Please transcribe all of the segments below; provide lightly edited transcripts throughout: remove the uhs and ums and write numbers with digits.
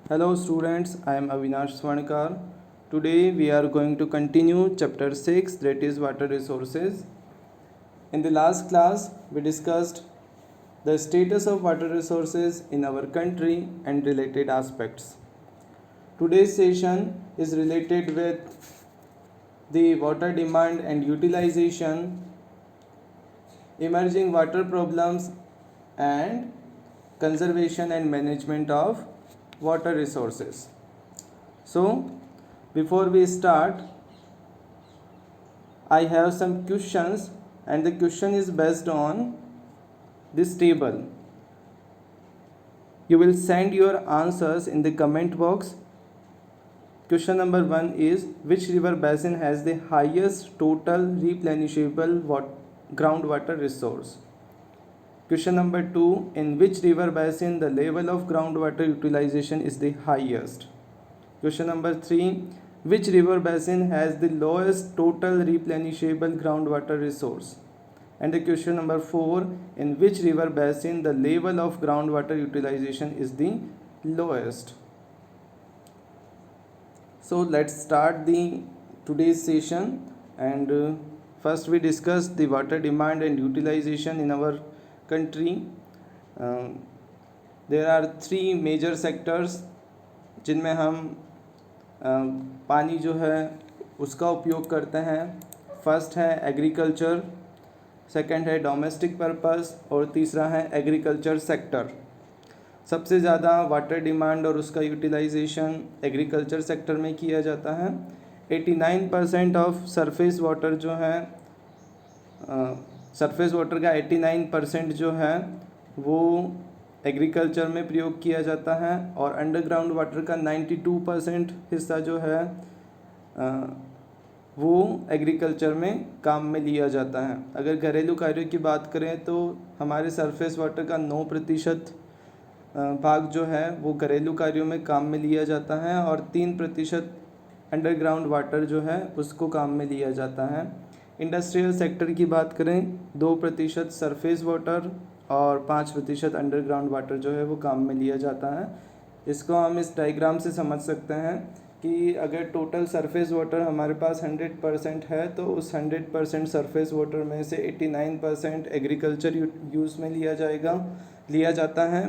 Hello students, I am Avinash Swarnkar. Today we are going to continue chapter 6, that is water resources. In the last class we discussed the status of water resources in our country and related aspects. Today's session is related with the water demand and utilization, emerging water problems and conservation and management of water resources. So, before we start, I have some questions, and the question is based on this table. You will send your answers in the comment box. Question number 1 is, which river basin has the highest total replenishable groundwater resource? Question number 2, in which river basin the level of groundwater utilization is the highest? Question number 3, which river basin has the lowest total replenishable groundwater resource? And the question number 4, in which river basin the level of groundwater utilization is the lowest? So let's start the today's session, and first we discuss the water demand and utilization in our country. There are three major sectors जिनमें हम पानी जो है उसका उपयोग करते हैं. First है एग्रीकल्चर, सेकंड है डोमेस्टिक पर्पस और तीसरा है एग्रीकल्चर सेक्टर. सबसे ज़्यादा वाटर डिमांड और उसका यूटिलाइजेशन एग्रीकल्चर सेक्टर में किया जाता है. 89% ऑफ सरफेस वाटर जो है सरफेस वाटर का 89% जो है वो एग्रीकल्चर में प्रयोग किया जाता है और अंडरग्राउंड वाटर का 92% हिस्सा जो है वो एग्रीकल्चर में काम में लिया जाता है. अगर घरेलू कार्यों की बात करें तो हमारे सरफेस वाटर का 9% भाग जो है वो घरेलू कार्यों में काम में लिया जाता है और 3% अंडरग्राउंड वाटर जो है उसको काम में लिया जाता है. इंडस्ट्रियल सेक्टर की बात करें 2% सरफेस वाटर और 5% अंडरग्राउंड वाटर जो है वो काम में लिया जाता है. इसको हम इस डायग्राम से समझ सकते हैं कि अगर टोटल सरफेस वाटर हमारे पास 100% है तो उस 100% सरफेस वाटर में से 89% एग्रीकल्चर यूज़ में लिया जाता है,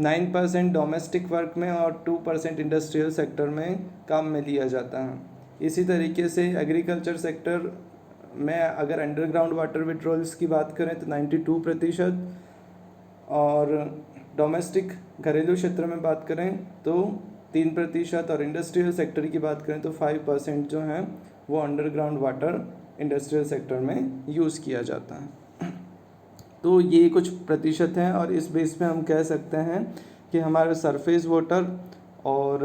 9% डोमेस्टिक वर्क में और 2% इंडस्ट्रियल सेक्टर में काम में लिया जाता है. इसी तरीके से एग्रीकल्चर सेक्टर में अगर अंडरग्राउंड वाटर विड्रॉल्स की बात करें तो 92% और डोमेस्टिक घरेलू क्षेत्र में बात करें तो 3% और इंडस्ट्रियल सेक्टर की बात करें तो 5% जो है वो अंडरग्राउंड वाटर इंडस्ट्रियल सेक्टर में यूज़ किया जाता है. तो ये कुछ प्रतिशत हैं और इस बेस पे हम कह सकते हैं कि हमारे सरफेस वाटर और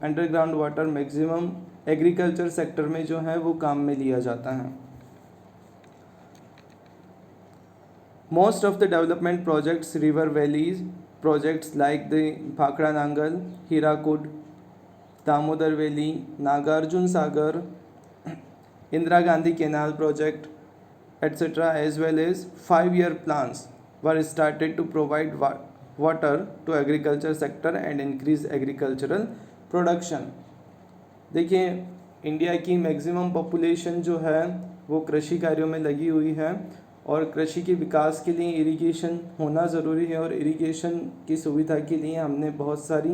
underground water maximum agriculture sector में जो है वो काम में लिया जाता है. Most of the development projects, river valleys projects like the Bhakra Nangal, Hirakud, Damodar Valley, Nagarjun Sagar, Indira Gandhi Canal project, etc., as well as 5-year plans were started to provide water to agriculture sector and increase agricultural production. देखिए India की maximum population जो है वो कृषि कार्यों में लगी हुई है और कृषि के विकास के लिए इरिगेशन होना ज़रूरी है और इरिगेशन की सुविधा के लिए हमने बहुत सारी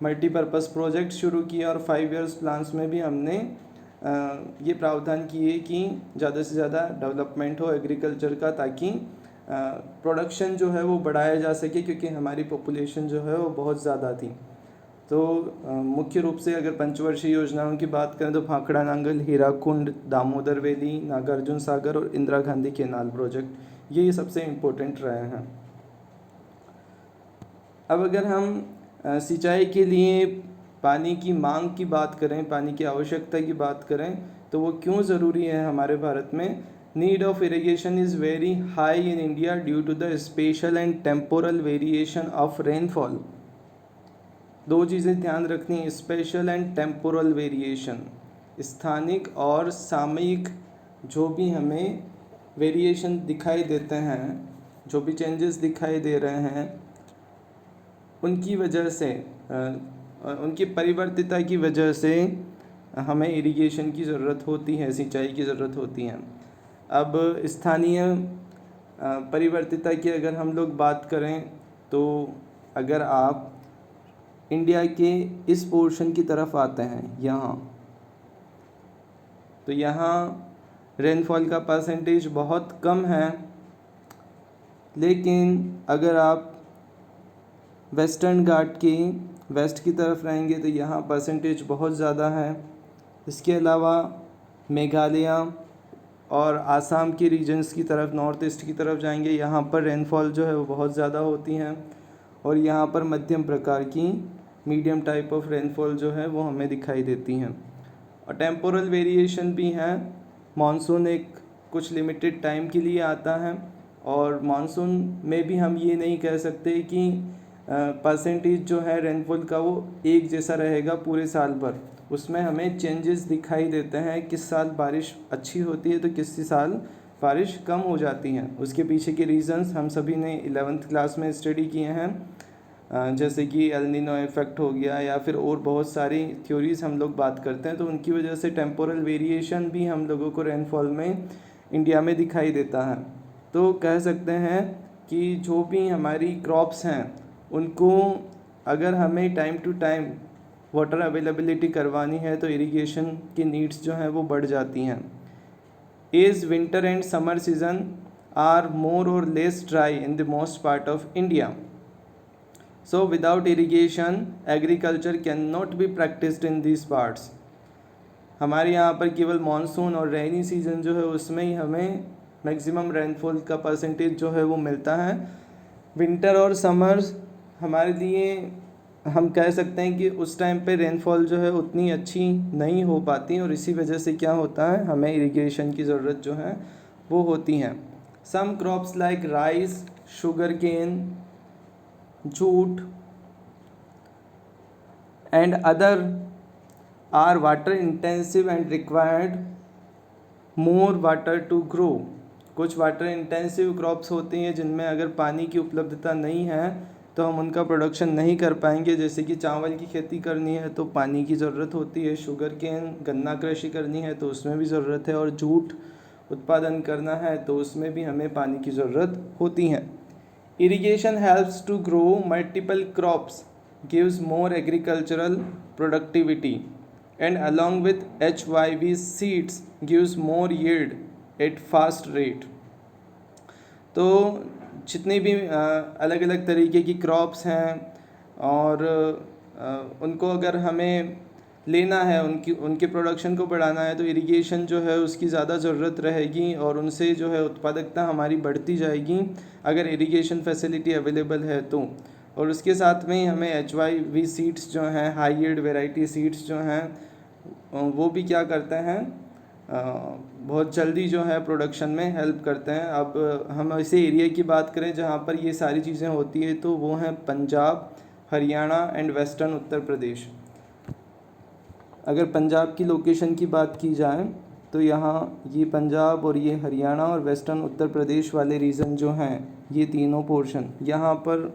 मल्टीपर्पज़ प्रोजेक्ट शुरू किए और 5 इयर्स प्लान्स में भी हमने ये प्रावधान किए कि ज़्यादा से ज़्यादा डेवलपमेंट हो एग्रीकल्चर का ताकि प्रोडक्शन जो है वो बढ़ाया जा सके क्योंकि हमारी पॉपुलेशन जो है वो बहुत ज़्यादा थी. तो मुख्य रूप से अगर पंचवर्षीय योजनाओं की बात करें तो भाखड़ा नांगल, हीराकुंड, दामोदर वैली, नागार्जुन सागर और इंदिरा गांधी केनाल प्रोजेक्ट ये सबसे इम्पोर्टेंट रहे हैं. अब अगर हम सिंचाई के लिए पानी की मांग की बात करें, पानी की आवश्यकता की बात करें तो वो क्यों ज़रूरी है हमारे भारत में. Need of irrigation is very high in India due to the spatial and temporal variation of rainfall. दो चीज़ें ध्यान रखनी, स्पेशल एंड टेम्पोरल वेरिएशन. स्थानिक और सामयिक जो भी हमें वेरिएशन दिखाई देते हैं, जो भी चेंजेस दिखाई दे रहे हैं उनकी वजह से उनकी परिवर्तिता की वजह से हमें इरिगेशन की ज़रूरत होती है, सिंचाई की ज़रूरत होती है। अब स्थानीय परिवर्तिता की अगर हम लोग बात करें तो अगर आप इंडिया के इस पोर्शन की तरफ आते हैं यहाँ, तो यहाँ रेनफॉल का परसेंटेज बहुत कम है, लेकिन अगर आप वेस्टर्न घाट की वेस्ट की तरफ रहेंगे तो यहाँ परसेंटेज बहुत ज़्यादा है। इसके अलावा मेघालय और आसाम के रीजन्स की तरफ, नॉर्थ ईस्ट की तरफ जाएंगे, यहाँ पर रेनफॉल जो है वो बहुत ज़्यादा होती हैं और यहाँ पर मध्यम प्रकार की मीडियम टाइप ऑफ रेनफॉल जो है वो हमें दिखाई देती हैं। और टेम्पोरल वेरिएशन भी है। मानसून एक कुछ लिमिटेड टाइम के लिए आता है और मानसून में भी हम ये नहीं कह सकते कि परसेंटेज जो है रेनफॉल का वो एक जैसा रहेगा पूरे साल भर। उसमें हमें चेंजेस दिखाई देते हैं, किस साल बारिश अच्छी होती है तो किस साल बारिश कम हो जाती है। उसके पीछे के रीज़न्स हम सभी ने 11th क्लास में स्टडी किए हैं, जैसे कि एल नीनो इफेक्ट हो गया या फिर और बहुत सारी थ्योरीज़ हम लोग बात करते हैं। तो उनकी वजह से टेम्पोरल वेरिएशन भी हम लोगों को रेनफॉल में इंडिया में दिखाई देता है। तो कह सकते हैं कि जो भी हमारी क्रॉप्स हैं उनको अगर हमें time to time water availability करवानी है तो इरिगेशन की नीड्स जो हैं वो बढ़ जाती हैं। As winter and summer season are more or less dry in the most part of India, so without irrigation agriculture can not be practised in these parts. हमारे यहाँ पर केवल मानसून और रेनी सीजन जो है उसमें ही हमें मैक्सिमम रेनफॉल का परसेंटेज जो है वो मिलता है। विंटर और समर्स हमारे लिए हम कह सकते हैं कि उस टाइम पे रेनफॉल जो है उतनी अच्छी नहीं हो पाती और इसी वजह से क्या होता है, हमें इरिगेशन की ज़रूरत जो है वो होती हैं। Some crops like rice, sugar cane, jute and other are water intensive and required more water to grow. कुछ वाटर इंटेंसिव क्रॉप्स होती हैं जिनमें अगर पानी की उपलब्धता नहीं है तो हम उनका प्रोडक्शन नहीं कर पाएंगे। जैसे कि चावल की खेती करनी है तो पानी की ज़रूरत होती है, शुगर केन गन्ना कृषि करनी है तो उसमें भी ज़रूरत है, और जूट उत्पादन करना है तो उसमें भी हमें पानी की ज़रूरत होती है। Irrigation helps to grow multiple crops, gives more agricultural productivity and along with HYV seeds gives more yield at fast rate। तो जितनी भी अलग अलग तरीके की क्रॉप्स हैं और उनको अगर हमें लेना है, उनके प्रोडक्शन को बढ़ाना है तो इरिगेशन जो है उसकी ज़्यादा ज़रूरत रहेगी और उनसे जो है उत्पादकता हमारी बढ़ती जाएगी अगर इरिगेशन फैसिलिटी अवेलेबल है तो। और उसके साथ में हमें HYV सीड्स जो हैं, हाई यील्ड वैरायटी सीड्स जो हैं, वो भी क्या करते हैं, बहुत जल्दी जो है प्रोडक्शन में हेल्प करते हैं। अब हम ऐसे एरिया की बात करें जहाँ पर ये सारी चीज़ें होती है तो वो हैं पंजाब, हरियाणा एंड वेस्टर्न उत्तर प्रदेश। अगर पंजाब की लोकेशन की बात की जाए तो यहाँ ये पंजाब और ये हरियाणा और वेस्टर्न उत्तर प्रदेश वाले रीजन जो हैं, ये तीनों पोर्शन, यहाँ पर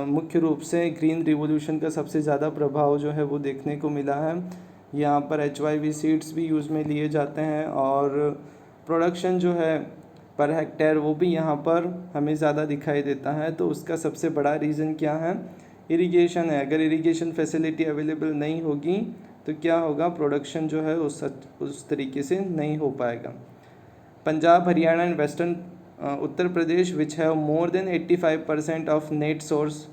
मुख्य रूप से ग्रीन रिवोल्यूशन का सबसे ज़्यादा प्रभाव जो है वो देखने को मिला है। यहाँ पर HYV सीड्स भी यूज़ में लिए जाते हैं और प्रोडक्शन जो है पर हेक्टेयर वो भी यहाँ पर हमें ज़्यादा दिखाई देता है। तो उसका सबसे बड़ा रीज़न क्या है, इरिगेशन है। अगर इरिगेशन फैसिलिटी अवेलेबल नहीं होगी तो क्या होगा, प्रोडक्शन जो है उस तरीके से नहीं हो पाएगा। Punjab, Haryana and western Uttar Pradesh which have more than 85% of net source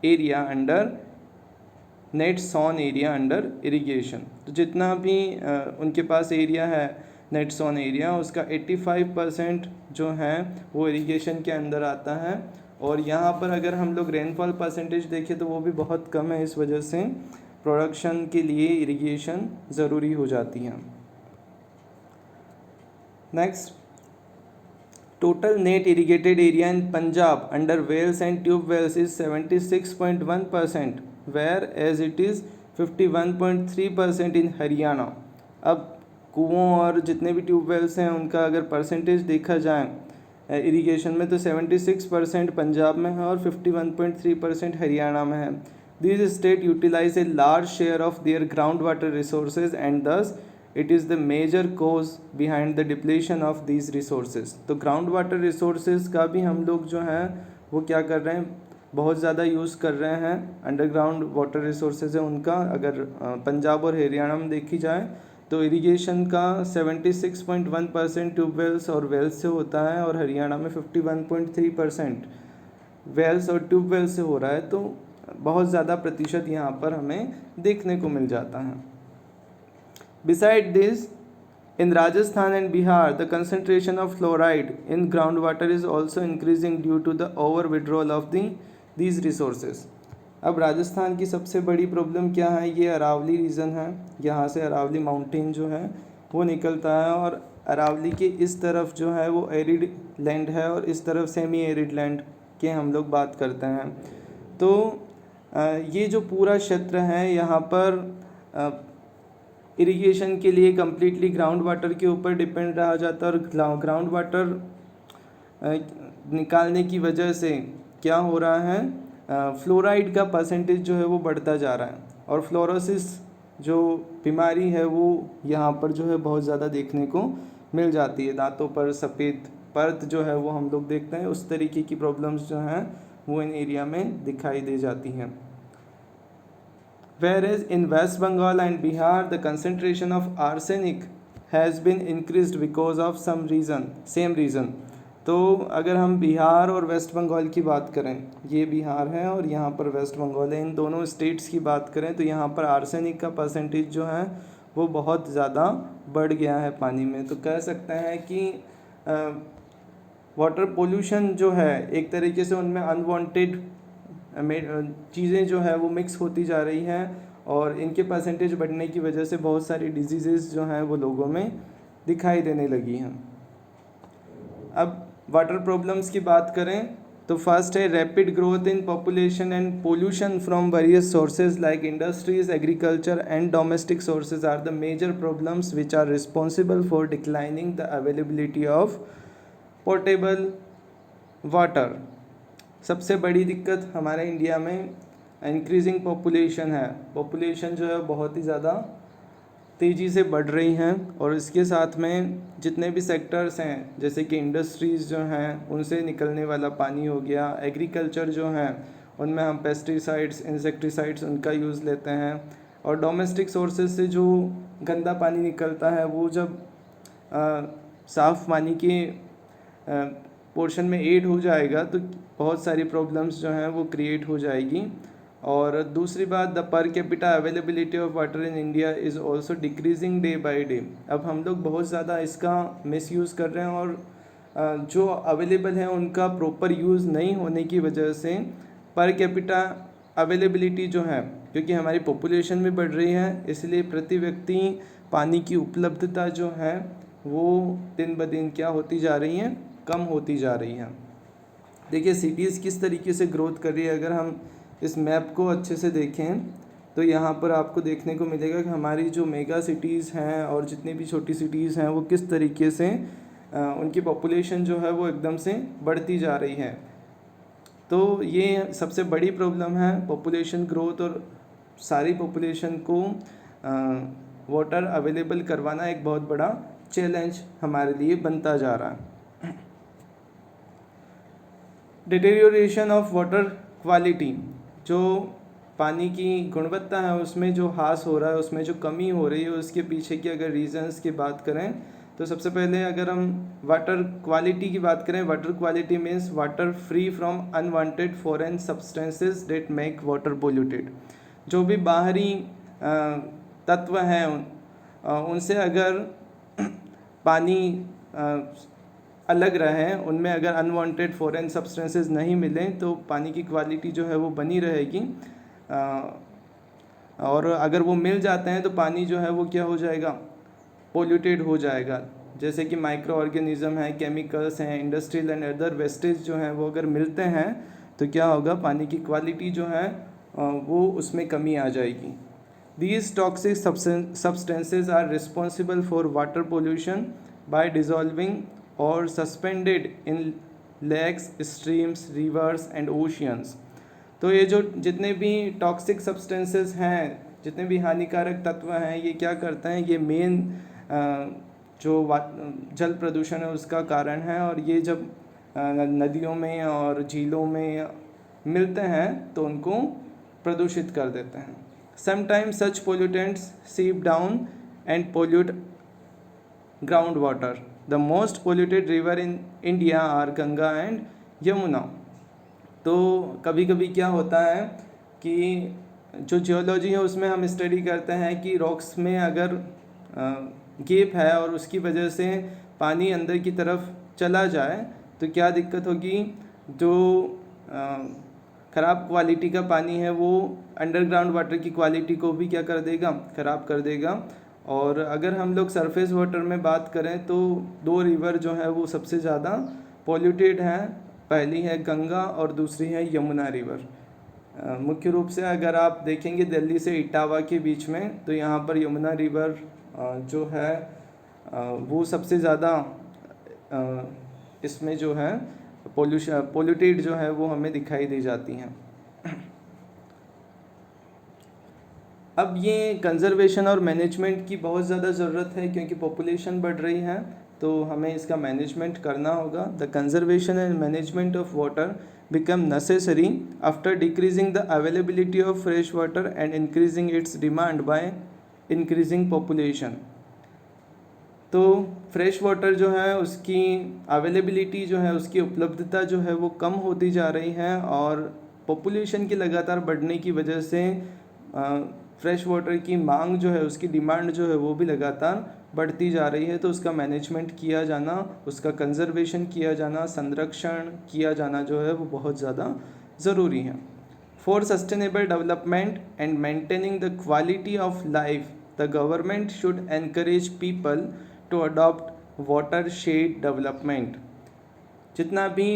area under net sown area under irrigation. तो जितना भी उनके पास एरिया है नेट सॉन एरिया, उसका 85% जो है वो इरिगेशन के अंदर आता है। और यहाँ पर अगर हम लोग रेनफॉल परसेंटेज देखें तो वो भी बहुत कम है, इस वजह से प्रोडक्शन के लिए इरिगेशन ज़रूरी हो जाती है। Next, total net irrigated area in Punjab under wells and tube wells is 76.1%, whereas it is 51.3% in Haryana. अब कुओं और जितने भी ट्यूबवेल्स हैं उनका अगर परसेंटेज देखा जाए इरिगेशन में तो 76% पंजाब में है और 51.3% हरियाणा में है। These states utilize a large share of their groundwater resources and thus it is the major cause behind the depletion of these resources. तो ग्राउंड वाटर रिसोर्सेज का भी हम लोग जो हैं वो क्या कर रहे हैं, बहुत ज़्यादा यूज़ कर रहे हैं. अंडरग्राउंड वाटर रिसोर्सेज है उनका. अगर पंजाब और हरियाणा में देखी जाए तो इरिगेशन का 76.1% ट्यूबवेल्स और वेल्स से होता है और हरियाणा में 51.3% वेल्स और ट्यूबवेल से हो रहा है. तो बहुत ज़्यादा प्रतिशत यहाँ पर हमें देखने को मिल जाता है. Beside this, in Rajasthan and Bihar, the concentration of fluoride in groundwater is also increasing due to the over withdrawal of these resources. अब राजस्थान की सबसे बड़ी प्रॉब्लम क्या है, ये अरावली रीजन है. यहाँ से अरावली माउंटेन जो है वो निकलता है और अरावली के इस तरफ जो है वो एरिड लैंड है और इस तरफ सेमी एरिड लैंड के हम लोग बात करते हैं. तो ये जो पूरा क्षेत्र है यहाँ पर इरिगेशन के लिए कम्प्लीटली ग्राउंड वाटर के ऊपर डिपेंड रहा जाता है और ग्राउंड वाटर निकालने की वजह से क्या हो रहा है, फ्लोराइड का परसेंटेज जो है वो बढ़ता जा रहा है और फ्लोरोसिस जो बीमारी है वो यहाँ पर जो है बहुत ज़्यादा देखने को मिल जाती है. दांतों पर सफ़ेद परत जो है वो हम लोग देखते हैं, उस तरीके की प्रॉब्लम्स जो हैं वो इन एरिया में दिखाई दे जाती हैं. Whereas in West Bengal and Bihar, the concentration of arsenic has been increased because of same reason. तो अगर हम बिहार और वेस्ट बंगाल की बात करें, ये बिहार है और यहाँ पर वेस्ट बंगाल है, इन दोनों स्टेट्स की बात करें तो यहाँ पर आर्सेनिक का परसेंटेज जो है वो बहुत ज़्यादा बढ़ गया है पानी में. तो कह सकते हैं कि वाटर पोल्यूशन जो है एक तरीके से उनमें अनवांटेड चीज़ें जो है वो मिक्स होती जा रही हैं और इनके परसेंटेज बढ़ने की वजह से बहुत सारी डिजीज़ेस जो हैं वो लोगों में दिखाई देने लगी हैं. अब वाटर प्रॉब्लम्स की बात करें तो फर्स्ट है rapid growth in population and pollution from various sources like industries, agriculture and domestic sources are the major problems which are responsible for declining the availability of portable water. सबसे बड़ी दिक्कत हमारे India में increasing population है. Population जो है बहुत ही ज़्यादा तेज़ी से बढ़ रही हैं और इसके साथ में जितने भी सेक्टर्स हैं जैसे कि इंडस्ट्रीज़ जो हैं उनसे निकलने वाला पानी हो गया, एग्रीकल्चर जो हैं उनमें हम पेस्टिसाइड्स, इंसेक्टिसाइड्स उनका यूज़ लेते हैं और डोमेस्टिक सोर्सेज से जो गंदा पानी निकलता है वो जब साफ़ पानी के पोर्शन में ऐड हो जाएगा तो बहुत सारी प्रॉब्लम्स जो हैं वो क्रिएट हो जाएगी. और दूसरी बात, the per capita availability of water in India is also decreasing day by day. अब हम लोग बहुत ज़्यादा इसका मिसयूज़ कर रहे हैं और जो अवेलेबल है उनका प्रॉपर यूज़ नहीं होने की वजह से पर कैपिटा अवेलेबिलिटी जो है, क्योंकि हमारी पॉपुलेशन भी बढ़ रही है इसलिए प्रति व्यक्ति पानी की उपलब्धता जो है वो दिन ब दिन क्या होती जा रही हैं, कम होती जा रही हैं. देखिए सिटीज़ किस तरीके से ग्रोथ कर रही है. अगर हम इस मैप को अच्छे से देखें तो यहाँ पर आपको देखने को मिलेगा कि हमारी जो मेगा सिटीज़ हैं और जितनी भी छोटी सिटीज़ हैं वो किस तरीके से उनकी पॉपुलेशन जो है वो एकदम से बढ़ती जा रही है. तो ये सबसे बड़ी प्रॉब्लम है पॉपुलेशन ग्रोथ और सारी पॉपुलेशन को वाटर अवेलेबल करवाना एक बहुत बड़ा चैलेंज हमारे लिए बनता जा रहा है. डिटेरियोरेशन ऑफ वाटर क्वालिटी, जो पानी की गुणवत्ता है उसमें जो ह्रास हो रहा है, उसमें जो कमी हो रही है, उसके पीछे की अगर रीजंस की बात करें तो सबसे पहले अगर हम वाटर क्वालिटी की बात करें, water quality means water free from unwanted foreign substances that make water polluted. जो भी बाहरी तत्व हैं उनसे अगर पानी अलग रहें, उनमें अगर अनवांटेड फॉरेन सब्सटेंसेस नहीं मिलें तो पानी की क्वालिटी जो है वो बनी रहेगी. और अगर वो मिल जाते हैं तो पानी जो है वो क्या हो जाएगा, पोल्यूटेड हो जाएगा. जैसे कि माइक्रो ऑर्गेनिज्म है, केमिकल्स हैं, इंडस्ट्रियल एंड अदर वेस्टेज जो हैं वो अगर मिलते हैं तो क्या होगा, पानी की क्वालिटी जो है वो उसमें कमी आ जाएगी. These toxic substances are responsible for water pollution by dissolving or suspended in lakes, streams, rivers and oceans. तो ये जो जितने भी टॉक्सिक सब्सटेंसेस हैं, जितने भी हानिकारक तत्व हैं, ये क्या करते हैं, ये मेन जो जल प्रदूषण है उसका कारण है। और ये जब नदियों में और झीलों में मिलते हैं तो उनको प्रदूषित कर देते हैं। Sometimes such pollutants seep down and pollute ground water. The most polluted river in India are Ganga and Yamuna. तो कभी कभी क्या होता है कि जो जियोलॉजी है उसमें हम स्टडी करते हैं कि रॉक्स में अगर गैप है और उसकी वजह से पानी अंदर की तरफ चला जाए तो क्या दिक्कत होगी। जो ख़राब क्वालिटी का पानी है वो अंडरग्राउंड वाटर की क्वालिटी को भी क्या कर देगा, ख़राब कर देगा। और अगर हम लोग सरफेस वाटर में बात करें तो 2 रिवर जो है वो सबसे ज़्यादा पॉल्यूटेड हैं। पहली है गंगा और दूसरी है यमुना रिवर। मुख्य रूप से अगर आप देखेंगे दिल्ली से इटावा के बीच में, तो यहाँ पर यमुना रिवर जो है वो सबसे ज़्यादा इसमें जो है पोल्यूटेड जो है वो हमें दिखाई दी जाती हैं। अब ये कंजर्वेशन और मैनेजमेंट की बहुत ज़्यादा ज़रूरत है क्योंकि पॉपुलेशन बढ़ रही है, तो हमें इसका मैनेजमेंट करना होगा। The conservation and management of water become necessary after decreasing the availability of fresh water and increasing its demand by increasing population। तो फ्रेश वाटर जो है उसकी अवेलेबिलिटी जो है, उसकी उपलब्धता जो है वो कम होती जा रही है और पॉपुलेशन की लगातार बढ़ने की वजह से फ्रेश वाटर की मांग जो है, उसकी डिमांड जो है वो भी लगातार बढ़ती जा रही है। तो उसका मैनेजमेंट किया जाना, उसका कंजर्वेशन किया जाना, संरक्षण किया जाना जो है वो बहुत ज़्यादा ज़रूरी है। For sustainable development and maintaining the quality of life the government should encourage people to adopt water shed development. जितना भी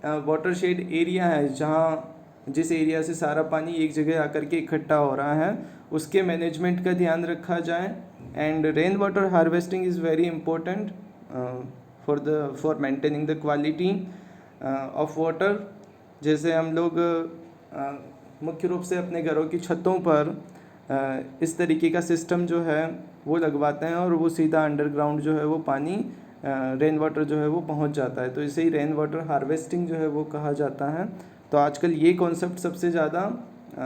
वाटर शेड एरिया है, जहाँ जिस एरिया से सारा पानी एक जगह आकर के इकट्ठा हो रहा है, उसके मैनेजमेंट का ध्यान रखा जाए। And rain water harvesting is very important for maintaining the quality of water. जैसे हम लोग मुख्य रूप से अपने घरों की छतों पर इस तरीके का सिस्टम जो है वो लगवाते हैं और वो सीधा अंडरग्राउंड जो है वो पानी रेन वाटर जो है वो पहुंच जाता है। तो इसे ही रेन वाटर हार्वेस्टिंग जो है वो कहा जाता है। तो आजकल ये कॉन्सेप्ट सबसे ज़्यादा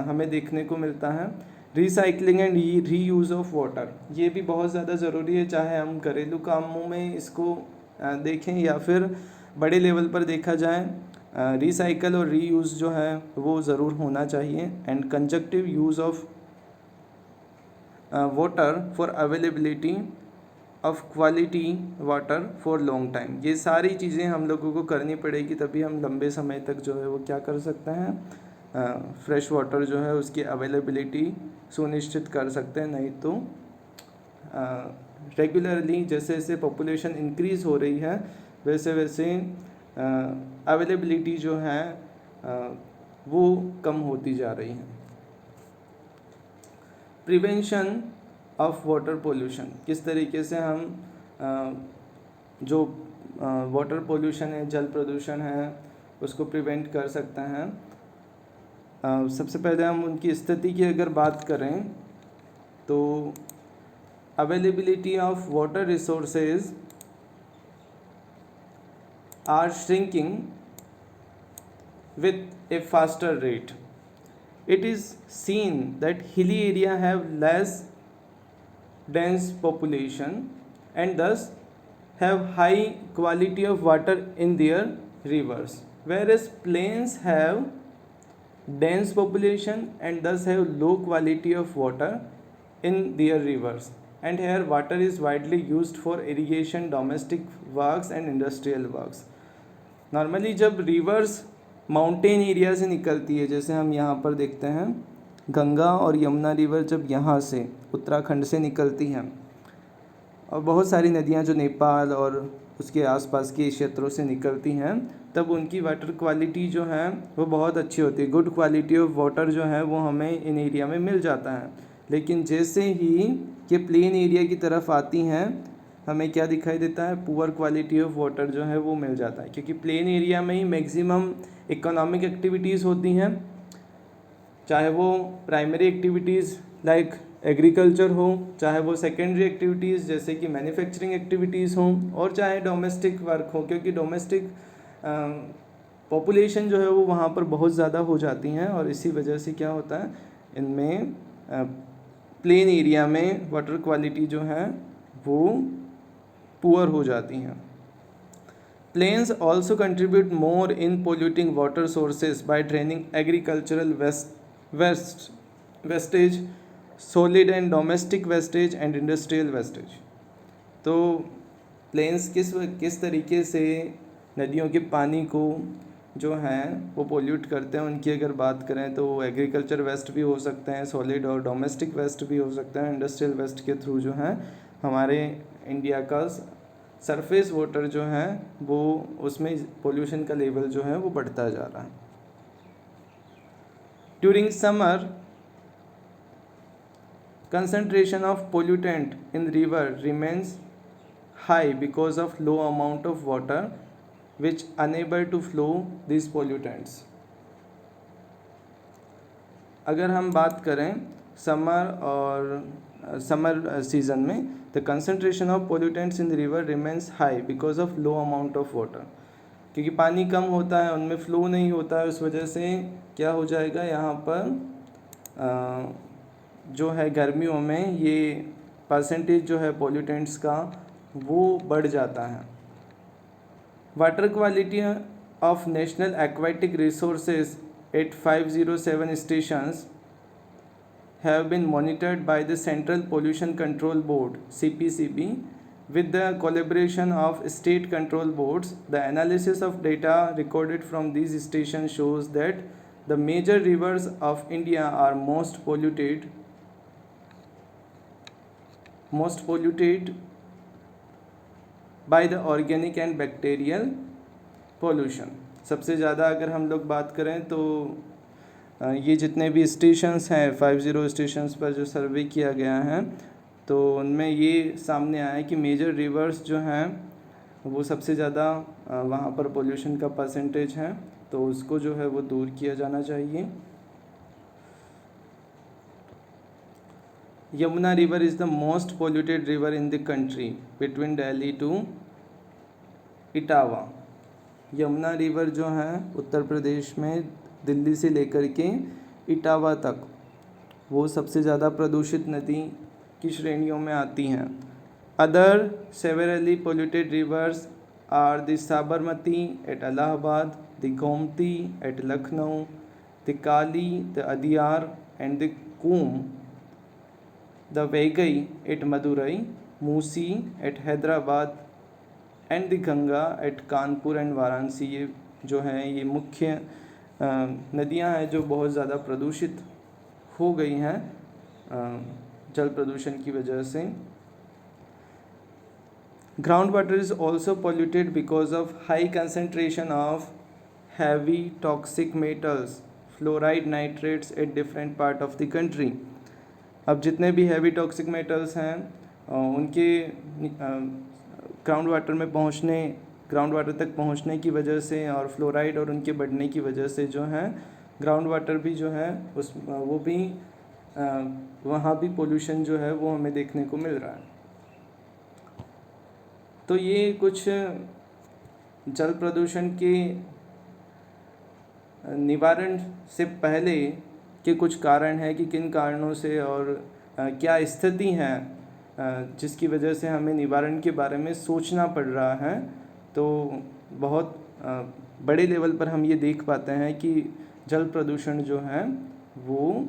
हमें देखने को मिलता है। Recycling and reuse of water, ये भी बहुत ज़्यादा ज़रूरी है, चाहे हम घरेलू कामों में इसको देखें या फिर बड़े लेवल पर देखा जाए। रिसाइकल और रीयूज़ जो है वो ज़रूर होना चाहिए। And conjunctive use of water for availability of quality water for long time, ये सारी चीज़ें हम लोगों को करनी पड़ेगी, तभी हम लंबे समय तक जो है वो क्या कर सकते हैं, फ्रेश वाटर जो है उसकी अवेलेबिलिटी सुनिश्चित कर सकते हैं। नहीं तो रेगुलरली जैसे जैसे पॉपुलेशन इंक्रीज़ हो रही है वैसे वैसे अवेलेबिलिटी जो है वो कम होती जा रही है। प्रिवेंशन ऑफ वाटर पोल्यूशन, किस तरीके से हम जो वाटर पोल्यूशन है, जल प्रदूषण है, उसको प्रिवेंट कर सकते हैं। सबसे पहले हम उनकी स्थिति की अगर बात करें तो availability of water resources are shrinking with a faster rate. It is seen that hilly area have less dense population and thus have high quality of water in their rivers, whereas plains have dense population and thus have low quality of water in their rivers, and here water is widely used for irrigation, domestic works and industrial works. Normally जब rivers mountain area से निकलती है, जैसे हम यहाँ पर देखते हैं गंगा और यमुना रिवर जब यहाँ से उत्तराखंड से निकलती हैं, और बहुत सारी नदियाँ जो नेपाल और उसके आसपास के क्षेत्रों से निकलती हैं, तब उनकी वाटर क्वालिटी जो है वो बहुत अच्छी होती है। गुड क्वालिटी ऑफ वाटर जो है वो हमें इन एरिया में मिल जाता है। लेकिन जैसे ही ये प्लेन एरिया की तरफ आती हैं, हमें क्या दिखाई देता है, पुअर क्वालिटी ऑफ वाटर जो है वो मिल जाता है, क्योंकि प्लेन एरिया में ही मैक्सिमम इकोनॉमिक एक्टिविटीज़ होती हैं। चाहे वो प्राइमरी एक्टिविटीज़ लाइक एग्रीकल्चर हो, चाहे वो सेकेंडरी एक्टिविटीज़ जैसे कि मैन्युफैक्चरिंग एक्टिविटीज़ हों, और चाहे डोमेस्टिक वर्क हो, क्योंकि डोमेस्टिक पॉपुलेशन जो है वो वहाँ पर बहुत ज़्यादा हो जाती हैं, और इसी वजह से क्या होता है, इनमें प्लेन एरिया में वाटर क्वालिटी जो है वो पुअर हो जाती हैं। Plains also contribute more in polluting water sources by draining agricultural wastage, solid and domestic wastage and industrial wastage. तो प्लेन्स किस तरीके से नदियों के पानी को जो हैं वो पोल्यूट करते हैं, उनकी अगर बात करें तो एग्रीकल्चर वेस्ट भी हो सकते हैं, सॉलिड और डोमेस्टिक वेस्ट भी हो सकते हैं, इंडस्ट्रियल वेस्ट के थ्रू जो है हमारे इंडिया का सरफेस वाटर जो है वो उसमें पोल्यूशन का लेवल जो है वो बढ़ता जा रहा है। During summer concentration of pollutant in river remains high because of low amount of water which enable to flow this pollutants. अगर हम बात करें समर सीज़न में, the concentration of pollutants in the river remains high because of low amount of water, क्योंकि पानी कम होता है, उनमें फ़्लो नहीं होता है, उस वजह से क्या हो जाएगा, यहाँ पर जो है गर्मियों में ये परसेंटेज जो है पोल्यूटेंट्स का वो बढ़ जाता है। Water quality of national aquatic resources at 507 stations have been monitored by the Central Pollution Control Board CPCB with the collaboration of state control boards. The analysis of data recorded from these stations shows that the major rivers of India are most polluted by the organic and bacterial pollution. सबसे ज़्यादा अगर हम लोग बात करें तो ये जितने भी स्टेशंस हैं 50 स्टेशंस पर जो सर्वे किया गया है, तो उनमें ये सामने आया है कि मेजर रिवर्स जो हैं वो सबसे ज़्यादा वहाँ पर पोल्यूशन का परसेंटेज है, तो उसको जो है वो दूर किया जाना चाहिए। Yamuna river is the most polluted river in the country between Delhi to Etawah. Yamuna river जो है उत्तर प्रदेश में दिल्ली से लेकर के इटावा तक वो सबसे ज़्यादा प्रदूषित नदी की श्रेणियों में आती हैं। Other severely polluted rivers are the Sabarmati at Allahabad, the Gomti at Lucknow, the Kali, the Adyar and the Cooum, the Vaigai at Madurai, Musi at Hyderabad and the Ganga at Kanpur and Varanasi. ये जो हैं ये मुख्य नदियां हैं जो बहुत ज़्यादा प्रदूषित हो गई हैं जल प्रदूषण की वजह से। Ground water is also polluted because of high concentration of heavy toxic metals, fluoride, nitrates at different part of the country. अब जितने भी हैवी टॉक्सिक मेटल्स हैं उनके ग्राउंड वाटर तक पहुंचने की वजह से और फ्लोराइड और उनके बढ़ने की वजह से जो है ग्राउंड वाटर भी जो है वो भी वहाँ भी पोल्यूशन जो है वो हमें देखने को मिल रहा है। तो ये कुछ जल प्रदूषण के निवारण से पहले के कुछ कारण है कि किन कारणों से और क्या स्थिति है जिसकी वजह से हमें निवारण के बारे में सोचना पड़ रहा है। तो बहुत बड़े लेवल पर हम ये देख पाते हैं कि जल प्रदूषण जो है वो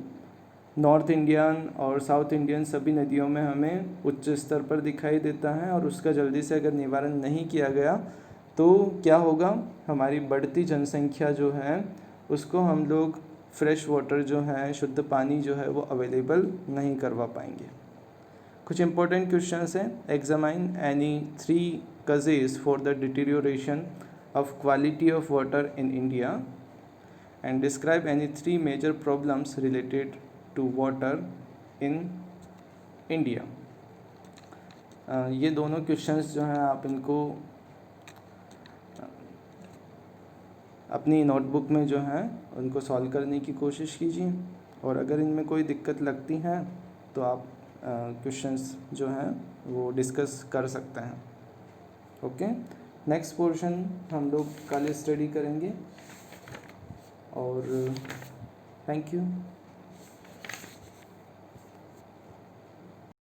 नॉर्थ इंडियन और साउथ इंडियन सभी नदियों में हमें उच्च स्तर पर दिखाई देता है, और उसका जल्दी से अगर निवारण नहीं किया गया तो क्या होगा, हमारी बढ़ती जनसंख्या जो है उसको हम लोग फ्रेश वाटर जो है, शुद्ध पानी जो है वो अवेलेबल नहीं करवा पाएंगे। कुछ इंपॉर्टेंट क्वेश्चंस हैं। Examine any 3 causes for the deterioration of quality of water in India and describe any 3 major problems related to water in India. ये दोनों क्वेश्चंस जो हैं आप इनको अपनी नोटबुक में जो है उनको सॉल्व करने की कोशिश कीजिए। और अगर इनमें कोई दिक्कत लगती हैं तो आप क्वेश्चंस जो हैं वो डिस्कस कर सकते हैं। ओके, नेक्स्ट पोर्शन हम लोग कल स्टडी करेंगे और थैंक यू।